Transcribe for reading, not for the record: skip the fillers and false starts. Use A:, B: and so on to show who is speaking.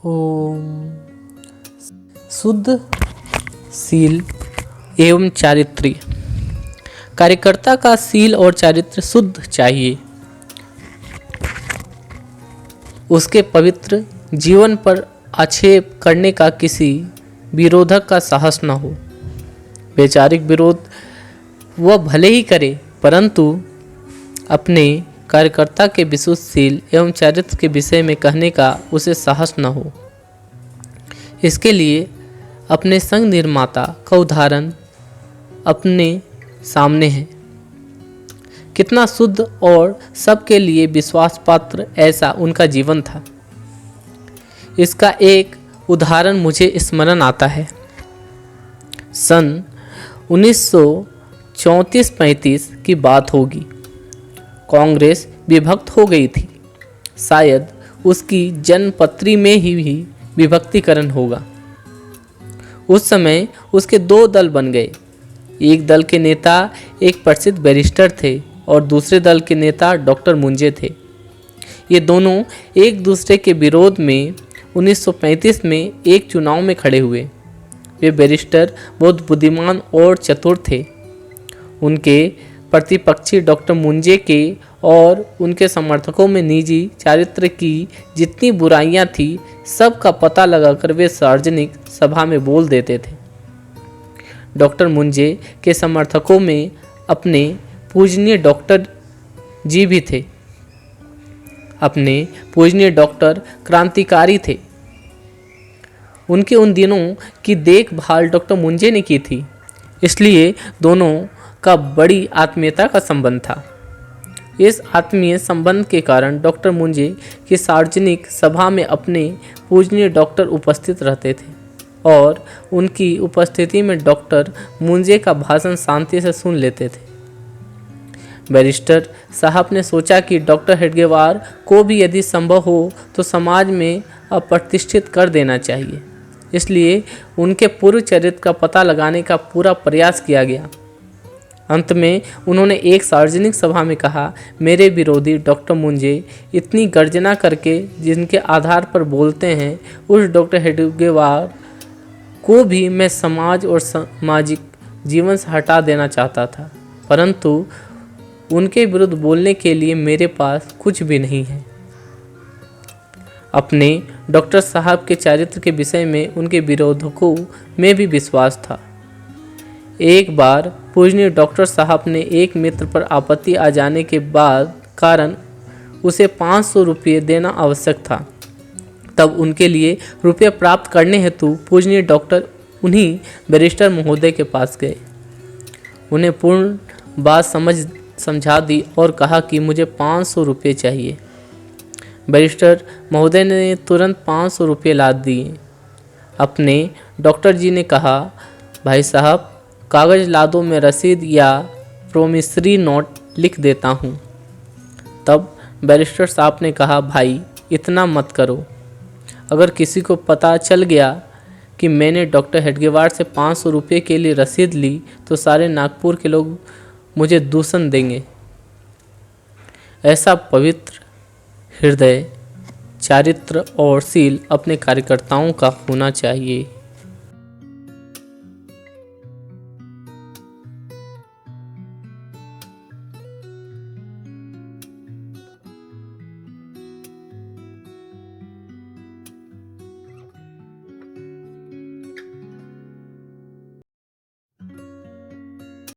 A: ओम। शुद्ध शील एवं चारित्र्य। कार्यकर्ता का शील और चारित्र्य शुद्ध चाहिए। उसके पवित्र जीवन पर आक्षेप करने का किसी विरोधक का साहस न हो। वैचारिक विरोध वह भले ही करे, परंतु अपने कार्यकर्ता के विशुद्ध शील एवं चारित्र्य के विषय में कहने का उसे साहस न हो। इसके लिए अपने संग निर्माता का उदाहरण अपने सामने है। कितना शुद्ध और सबके लिए विश्वास पात्र ऐसा उनका जीवन था। इसका एक उदाहरण मुझे स्मरण आता है। सन 1934-35 की बात होगी। कांग्रेस विभक्त हो गई थी। शायद उसकी जन्मपत्री में ही विभक्तिकरण होगा। उस समय उसके दो दल बन गए। एक दल के नेता एक प्रसिद्ध बैरिस्टर थे और दूसरे दल के नेता डॉक्टर मुंजे थे। ये दोनों एक दूसरे के विरोध में 1935 में एक चुनाव में खड़े हुए। वे बैरिस्टर बहुत बुद्धिमान और चतुर थे। उनके प्रतिपक्षी डॉक्टर मुंजे के और उनके समर्थकों में निजी चारित्र की जितनी बुराइयां थी, सब का पता लगाकर वे सार्वजनिक सभा में बोल देते थे। डॉक्टर मुंजे के समर्थकों में अपने पूजनीय डॉक्टर जी भी थे। अपने पूजनीय डॉक्टर क्रांतिकारी थे। उनके उन दिनों की देखभाल डॉक्टर मुंजे ने की थी, इसलिए दोनों का बड़ी आत्मीयता का संबंध था। इस आत्मीय संबंध के कारण डॉक्टर मुंजे की सार्वजनिक सभा में अपने पूजनीय डॉक्टर उपस्थित रहते थे और उनकी उपस्थिति में डॉक्टर मुंजे का भाषण शांति से सुन लेते थे। बैरिस्टर साहब ने सोचा कि डॉक्टर हेडगेवार को भी यदि संभव हो तो समाज में अप्रतिष्ठित कर देना चाहिए। इसलिए उनके पूर्व चरित्र का पता लगाने का पूरा प्रयास किया गया। अंत में उन्होंने एक सार्वजनिक सभा में कहा, मेरे विरोधी डॉक्टर मुंजे इतनी गर्जना करके जिनके आधार पर बोलते हैं, उस डॉक्टर हेडगेवार को भी मैं समाज और सामाजिक जीवन से हटा देना चाहता था, परंतु उनके विरुद्ध बोलने के लिए मेरे पास कुछ भी नहीं है। अपने डॉक्टर साहब के चारित्र के विषय में उनके विरोधकों में भी विश्वास था। एक बार पूजनीय डॉक्टर साहब ने एक मित्र पर आपत्ति आ जाने के बाद कारण उसे 500 रुपये देना आवश्यक था। तब उनके लिए रुपये प्राप्त करने हेतु पूजनीय डॉक्टर उन्हीं बैरिस्टर महोदय के पास गए। उन्हें पूर्ण बात समझा दी और कहा कि मुझे 500 रुपये चाहिए। बैरिस्टर महोदय ने तुरंत 500 रुपये ला दिए। अपने डॉक्टर जी ने कहा, भाई साहब कागज़ ला दो, मैं रसीद या प्रोमिसरी नोट लिख देता हूँ। तब बैरिस्टर साहब ने कहा, भाई इतना मत करो। अगर किसी को पता चल गया कि मैंने डॉक्टर हेडगेवार से 500 रुपये के लिए रसीद ली तो सारे नागपुर के लोग मुझे दूषण देंगे। ऐसा पवित्र हृदय, चारित्र और शील अपने कार्यकर्ताओं का होना चाहिए।